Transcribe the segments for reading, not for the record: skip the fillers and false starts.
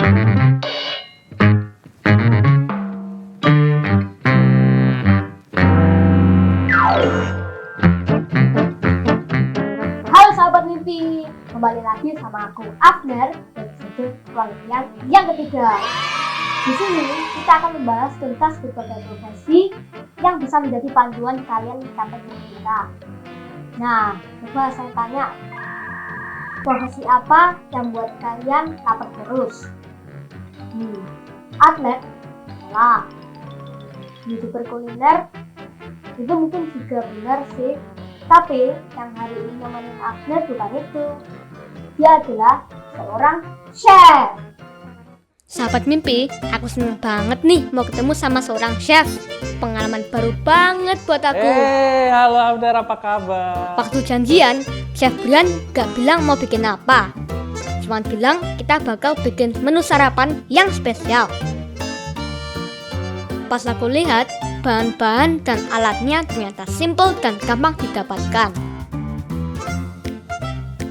Halo sahabat mimpi, kembali lagi sama aku Afner dan episode penelitian yang ketiga. Di sini kita akan membahas tentang berbagai profesi yang bisa menjadi panduan kalian mencapai mimpi kita. Nah, coba saya tanya, profesi apa yang buat kalian lapar terus? Atlet, salah. YouTuber kuliner, itu mungkin juga benar sih. Tapi yang hari ini nemenin Afner bukan itu. Dia adalah seorang chef. Sahabat mimpi, aku seneng banget nih mau ketemu sama seorang chef. Pengalaman baru banget buat aku. Halo Afner, apa kabar? Waktu janjian, Chef Brian gak bilang mau bikin apa. Cuman bilang kita bakal bikin menu sarapan yang spesial. Pas aku lihat, bahan-bahan dan alatnya ternyata simple dan gampang didapatkan.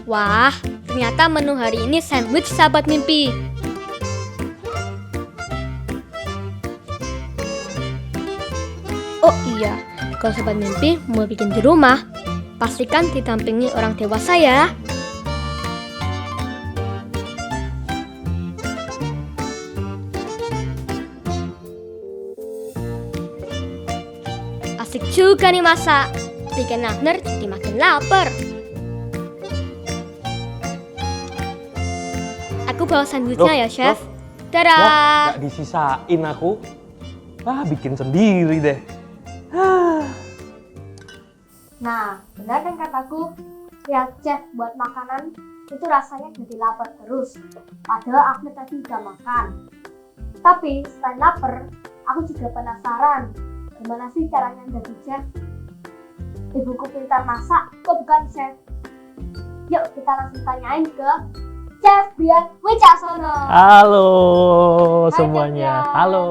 Wah, ternyata menu hari ini sandwich sahabat mimpi. Oh iya, kalau sahabat mimpi mau bikin di rumah, pastikan didampingi orang dewasa ya. Asik juga nih masak, bikin Afner jadi makin lapar. Aku bawa sandwichnya ya chef. Dadah. Wah, gak disisain aku. Bikin sendiri deh. Nah, benar kan kataku? Ya chef buat makanan itu rasanya jadi lapar terus. Padahal Afner tadi udah makan. Tapi selain lapar, aku juga penasaran. Gimana sih caranya jadi chef? Ibuku pintar masak, kok bukan chef? Yuk kita langsung tanyain ke Chef Brian Wicaksono. Halo Hai, semuanya. Chef Brian. Halo.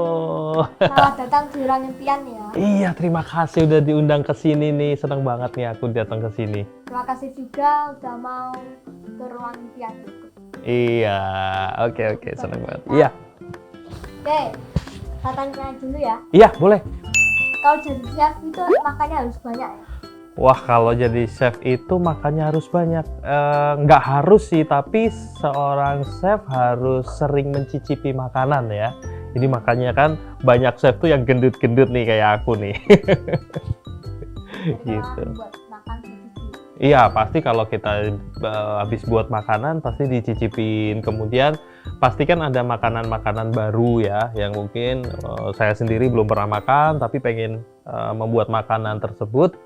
Selamat datang di Ruang Impian ya. Iya, terima kasih udah diundang ke sini nih. Senang banget nih aku datang ke sini. Terima kasih juga udah mau ke Ruang Impian. Iya, oke, senang banget. Iya, Oke, kita tanya dulu ya. iya boleh. Kalau jadi chef itu makannya harus banyak ya? Wah, kalau jadi chef itu makannya harus banyak. Nggak harus sih, tapi seorang chef harus sering mencicipi makanan ya. Jadi makanya kan banyak chef tuh yang gendut-gendut nih kayak aku nih. Jadi Gitu. kalau buat makan sedikit. Iya, pasti kalau kita habis buat makanan pasti dicicipin. Kemudian pasti kan ada makanan-makanan baru ya, yang mungkin saya sendiri belum pernah makan, tapi pengen membuat makanan tersebut.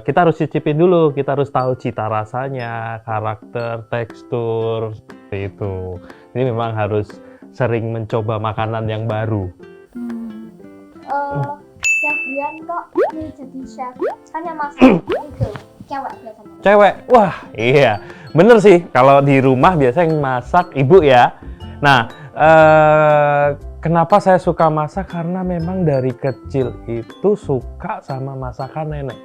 Kita harus cicipin dulu, kita harus tahu cita rasanya, karakter, tekstur, seperti itu. Jadi memang harus sering mencoba makanan yang baru. Chef Brian kok ini jadi chef? Kan yang masak itu cewek biasanya. Cewek, wah iya, bener sih. Kalau di rumah biasanya yang masak ibu ya. Nah, kenapa saya suka masak? Karena memang dari kecil itu suka sama masakan nenek.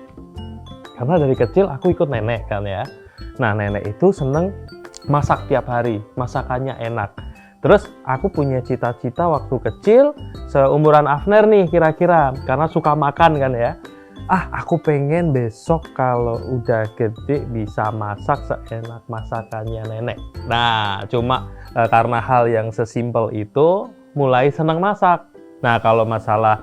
Karena dari kecil aku ikut nenek kan ya. Nah, nenek itu seneng masak tiap hari, masakannya enak. Terus aku punya cita-cita waktu kecil, seumuran Afner nih kira-kira, karena suka makan kan ya. Aku pengen besok kalau udah gede bisa masak seenak masakannya nenek. Nah, cuma karena hal yang sesimpel itu, mulai senang masak. Nah, kalau masalah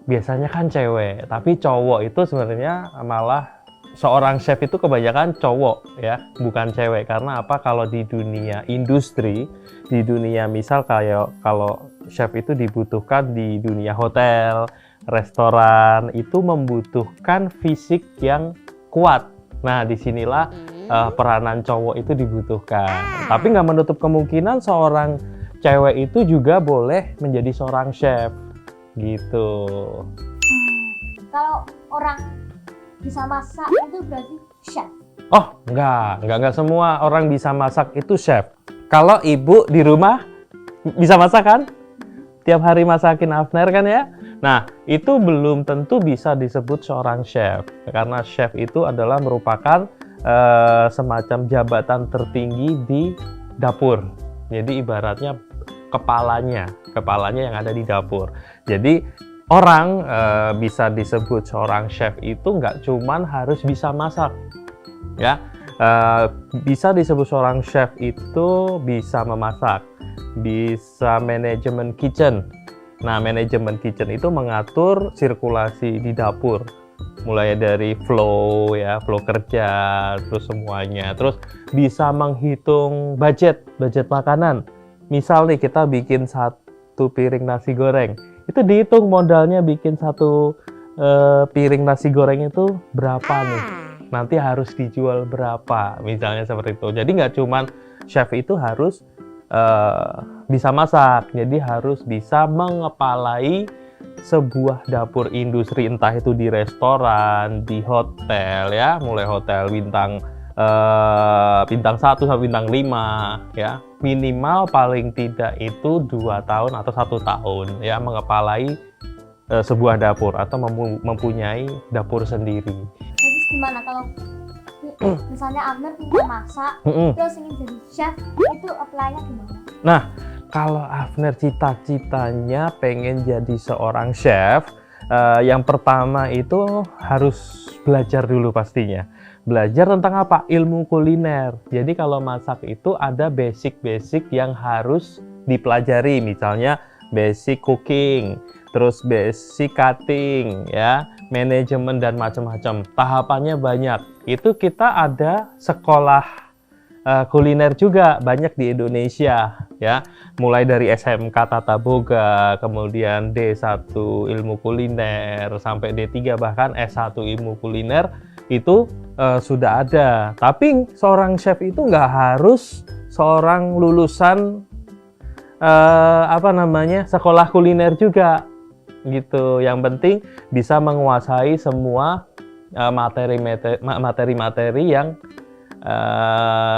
biasanya kan cewek, tapi cowok itu sebenarnya malah seorang chef itu kebanyakan cowok ya, bukan cewek. Karena apa? Kalau di dunia industri, di dunia misal kayak kalau chef itu dibutuhkan di dunia hotel, restoran, itu membutuhkan fisik yang kuat. Nah, disinilah peranan cowok itu dibutuhkan. Tapi nggak menutup kemungkinan seorang cewek itu juga boleh menjadi seorang chef. Gitu. Kalau orang bisa masak itu berarti chef. Oh, enggak semua orang bisa masak itu chef. Kalau ibu di rumah bisa masak kan? Tiap hari masakin Afner kan ya? Nah, itu belum tentu bisa disebut seorang chef. Karena chef itu adalah merupakan semacam jabatan tertinggi di dapur. Jadi ibaratnya kepalanya yang ada di dapur. Jadi orang bisa disebut seorang chef itu nggak cuman harus bisa masak, ya. Bisa disebut seorang chef itu bisa memasak, bisa manajemen kitchen. Nah, manajemen kitchen itu mengatur sirkulasi di dapur, mulai dari flow kerja, terus semuanya. Terus bisa menghitung budget makanan. Misal nih kita bikin 1 piring nasi goreng, itu dihitung modalnya bikin 1 piring nasi goreng itu berapa nih, nanti harus dijual berapa, misalnya seperti itu. Jadi nggak cuman chef itu harus bisa masak, jadi harus bisa mengepalai sebuah dapur industri, entah itu di restoran, di hotel, ya, mulai hotel bintang 1 sampai bintang 5, ya, minimal paling tidak itu 2 tahun atau 1 tahun, ya, mengepalai sebuah dapur atau mempunyai dapur sendiri. Terus gimana kalau misalnya Abner punya masak, terus ingin jadi chef, itu apply-nya gimana? Nah, kalau Afner cita-citanya pengen jadi seorang chef, yang pertama itu harus belajar dulu pastinya. Belajar tentang apa? Ilmu kuliner. Jadi kalau masak itu ada basic-basic yang harus dipelajari, misalnya basic cooking, terus basic cutting, ya, manajemen dan macam-macam. Tahapannya banyak. Itu kita ada sekolah kuliner juga banyak di Indonesia, ya, mulai dari SMK Tata Boga, kemudian D1 Ilmu Kuliner, sampai D3 bahkan S1 Ilmu Kuliner itu sudah ada. Tapi seorang chef itu nggak harus seorang lulusan sekolah kuliner juga, gitu. Yang penting bisa menguasai semua materi-materi yang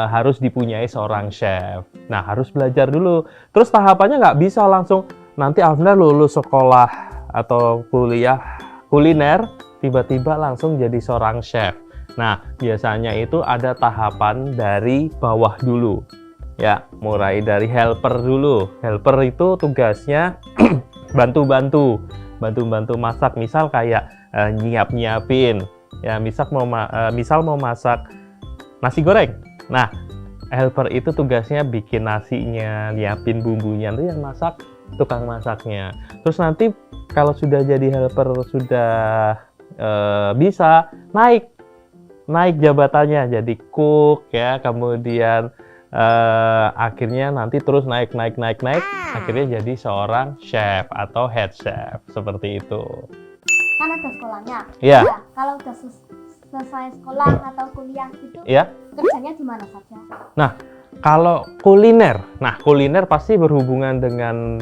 harus dipunyai seorang chef. Nah, harus belajar dulu. Terus tahapannya nggak bisa langsung nanti Afner lulus sekolah atau kuliah kuliner tiba-tiba langsung jadi seorang chef. Nah, biasanya itu ada tahapan dari bawah dulu, ya, mulai dari helper dulu. Helper itu tugasnya bantu-bantu masak, misal kayak nyiapin, ya, misal mau masak nasi goreng. Nah, helper itu tugasnya bikin nasinya, nyiapin bumbunya, itu yang masak tukang masaknya. Terus nanti kalau sudah jadi helper, sudah bisa naik jabatannya jadi cook, ya, kemudian akhirnya nanti terus naik, akhirnya jadi seorang chef atau head chef, seperti itu. Kan ada sekolahnya. Iya. Nah, kalau udah selesai sekolah atau kuliah itu, Iya. kerjanya di mana saja? Nah, kalau kuliner pasti berhubungan dengan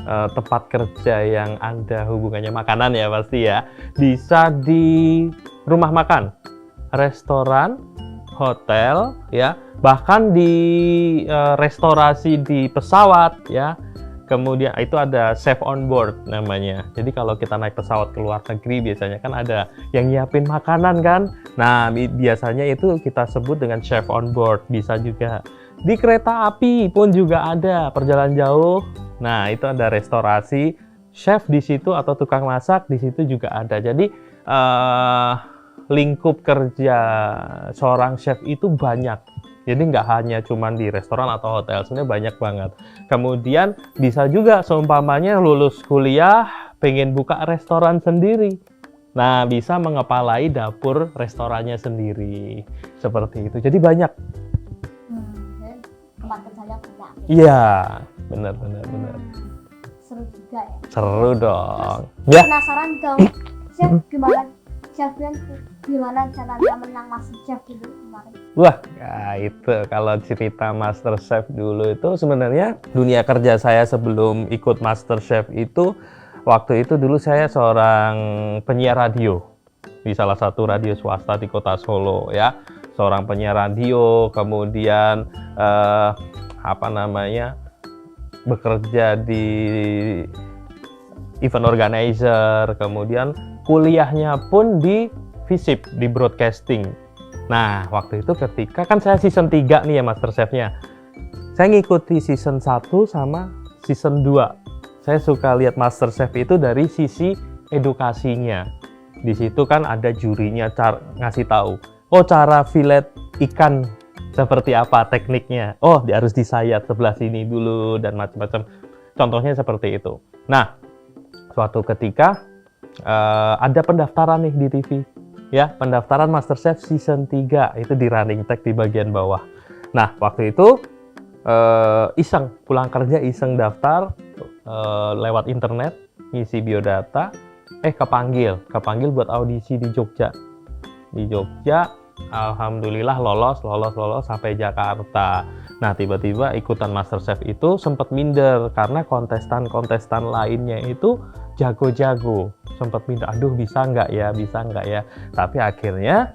tempat kerja yang ada hubungannya makanan, ya, pasti, ya. Bisa di rumah makan, restoran, hotel, ya, bahkan di restorasi di pesawat, ya. Kemudian itu ada chef on board namanya. Jadi kalau kita naik pesawat ke luar negeri biasanya kan ada yang nyiapin makanan kan. Nah, biasanya itu kita sebut dengan chef on board. Bisa juga di kereta api pun juga ada perjalanan jauh. Nah, itu ada restorasi, chef di situ atau tukang masak di situ juga ada. Jadi lingkup kerja seorang chef itu banyak. Jadi nggak hanya cuman di restoran atau hotel, sebenarnya banyak banget. Kemudian bisa juga seumpamanya lulus kuliah, pengen buka restoran sendiri. Nah, bisa mengepalai dapur restorannya sendiri. Seperti itu. Jadi banyak. Tempat kerjanya banyak. Iya, benar. Seru juga, ya. Seru dong. Terus, Ya. penasaran dong, chef gimana caranya menang MasterChef dulu kemarin? Wah, ya itu kalau cerita MasterChef dulu itu sebenarnya dunia kerja saya sebelum ikut MasterChef itu, waktu itu dulu saya seorang penyiar radio di salah satu radio swasta di kota Solo, ya. Seorang penyiar radio, kemudian bekerja di event organizer, kemudian kuliahnya pun di FISIP, di broadcasting. Nah, waktu itu ketika kan saya season 3 nih ya MasterChef-nya. Saya ngikuti season 1 sama season 2. Saya suka lihat MasterChef itu dari sisi edukasinya. Di situ kan ada jurinya ngasih tahu, oh cara filet ikan seperti apa tekniknya. Oh, dia harus disayat sebelah sini dulu dan macam-macam. Contohnya seperti itu. Nah, suatu ketika ada pendaftaran nih di TV. Ya, pendaftaran MasterChef season 3 itu di running tag di bagian bawah. Nah, waktu itu iseng, pulang kerja iseng daftar lewat internet, ngisi biodata, kepanggil buat audisi di Jogja. Di Jogja, alhamdulillah lolos sampai Jakarta. Nah, tiba-tiba ikutan MasterChef itu sempat minder karena kontestan lainnya itu jago-jago. Sempat minder, aduh bisa nggak ya. Tapi akhirnya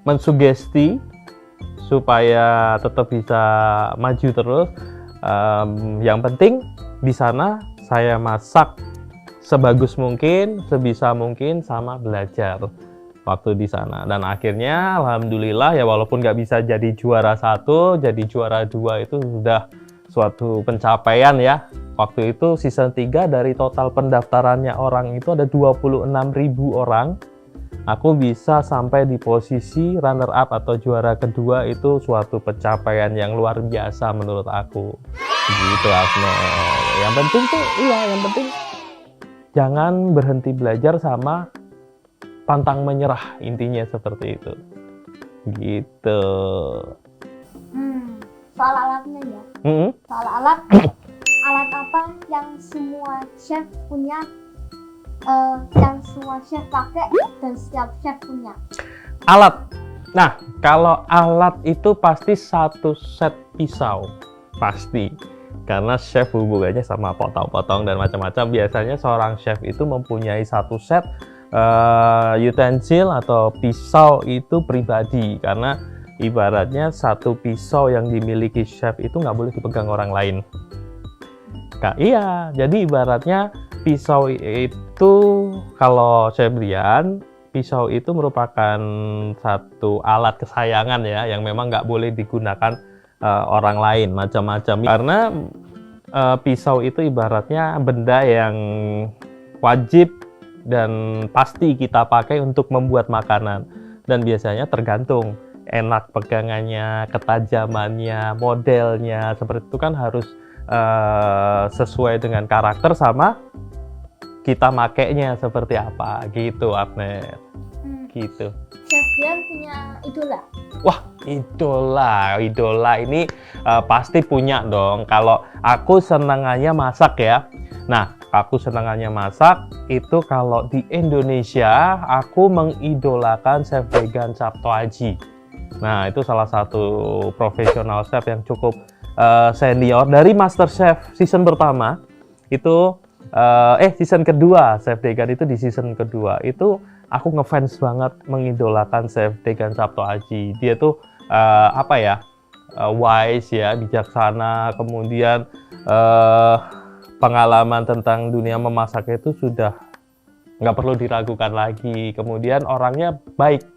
mensugesti supaya tetap bisa maju terus. Yang penting di sana saya masak sebagus mungkin, sebisa mungkin, sama belajar waktu di sana. Dan akhirnya alhamdulillah ya, walaupun nggak bisa jadi juara 1, jadi juara 2 itu sudah suatu pencapaian ya. Waktu itu season 3 dari total pendaftarannya orang itu ada 26.000 orang. Aku bisa sampai di posisi runner up atau juara kedua, itu suatu pencapaian yang luar biasa menurut aku. Gitu Abner. Yang penting tuh, yang penting jangan berhenti belajar sama pantang menyerah, intinya seperti itu. Gitu. Soal alatnya ya. Soal alat, alat apa yang semua chef punya, yang semua chef pakai dan setiap chef punya? Alat. Nah, kalau alat itu pasti satu set pisau, pasti. Karena chef hubungannya sama potong-potong dan macam-macam. Biasanya seorang chef itu mempunyai satu set utensil atau pisau itu pribadi, karena ibaratnya satu pisau yang dimiliki chef itu nggak boleh dipegang orang lain. Iya, jadi ibaratnya pisau itu, kalau saya Brian, pisau itu merupakan satu alat kesayangan ya, yang memang nggak boleh digunakan orang lain, macam-macam. Karena pisau itu ibaratnya benda yang wajib dan pasti kita pakai untuk membuat makanan. Dan biasanya tergantung enak pegangannya, ketajamannya, modelnya, seperti itu kan harus sesuai dengan karakter sama kita makainya seperti apa gitu, Abner. Gitu. Chef Brian punya idola? Wah, idola ini pasti punya dong. Kalau aku senangannya masak ya. Nah, aku senangannya masak itu kalau di Indonesia aku mengidolakan Chef Degan Sabto Aji. Nah, itu salah satu profesional chef yang cukup senior dari MasterChef season pertama itu season kedua. Chef Degan itu di season kedua itu aku ngefans banget, mengidolakan Chef Degan Sabto Aji. Dia tuh wise ya, bijaksana, kemudian pengalaman tentang dunia memasak itu sudah nggak perlu diragukan lagi. Kemudian orangnya baik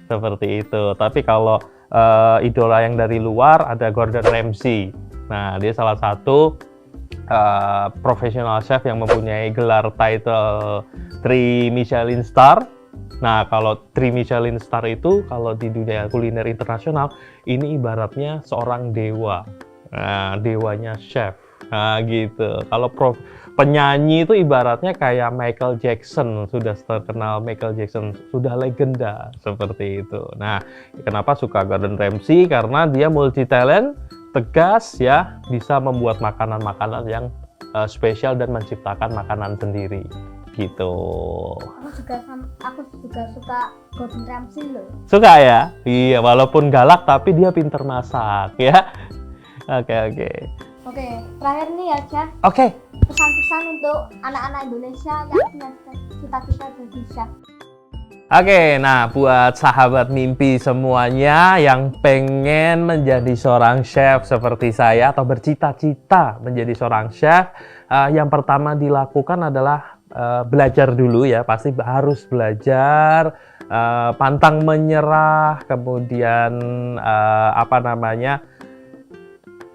seperti itu. Tapi kalau idola yang dari luar ada Gordon Ramsay. Nah, dia salah satu profesional chef yang mempunyai gelar title 3 Michelin Star. Nah, kalau 3 Michelin Star itu kalau di dunia kuliner internasional ini ibaratnya seorang dewa. Nah, dewanya chef. Nah, gitu. Kalau penyanyi itu ibaratnya kayak Michael Jackson, sudah terkenal Michael Jackson, sudah legenda seperti itu. Nah, kenapa suka Gordon Ramsay? Karena dia multi talent, tegas ya, bisa membuat makanan-makanan yang spesial dan menciptakan makanan sendiri. Gitu. Aku juga suka Gordon Ramsay loh. Suka ya? Iya, walaupun galak tapi dia pinter masak ya. Oke, terakhir nih ya, Chef. Oke. Pesan-pesan untuk anak-anak Indonesia yang punya cita-cita jadi chef. Oke, nah buat sahabat mimpi semuanya yang pengen menjadi seorang chef seperti saya atau bercita-cita menjadi seorang chef, yang pertama dilakukan adalah belajar dulu ya, pasti harus belajar, pantang menyerah, kemudian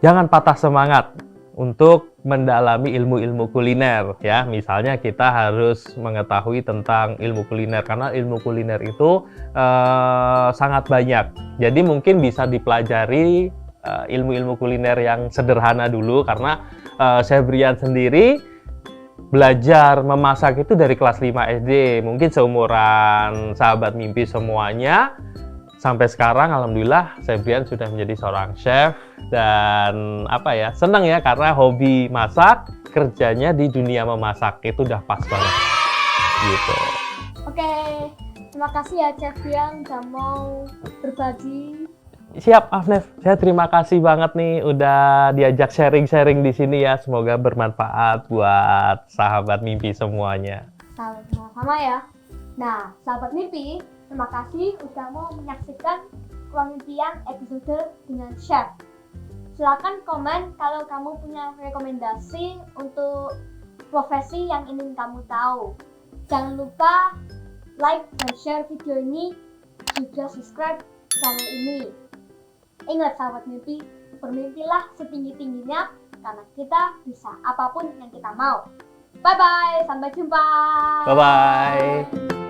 jangan patah semangat untuk mendalami ilmu-ilmu kuliner ya. Misalnya kita harus mengetahui tentang ilmu kuliner karena ilmu kuliner itu sangat banyak. Jadi mungkin bisa dipelajari ilmu-ilmu kuliner yang sederhana dulu karena saya Brian sendiri belajar memasak itu dari kelas 5 SD. Mungkin seumuran sahabat mimpi semuanya. Sampai sekarang alhamdulillah saya Brian sudah menjadi seorang chef dan senang ya karena hobi masak, kerjanya di dunia memasak itu udah pas banget gitu. Oke, terima kasih ya Chef Brian udah mau berbagi. Siap, Afnef. Saya terima kasih banget nih udah diajak sharing-sharing di sini ya. Semoga bermanfaat buat sahabat mimpi semuanya. Sama-sama ya. Nah, sahabat mimpi, terima kasih udah mau menyaksikan Ruang Impian episode dengan Chef. Silakan komen kalau kamu punya rekomendasi untuk profesi yang ingin kamu tahu. Jangan lupa like dan share video ini, juga subscribe channel ini. Ingat sahabat mimpi, bermimpilah setinggi-tingginya karena kita bisa apapun yang kita mau. Bye-bye, sampai jumpa. Bye-bye.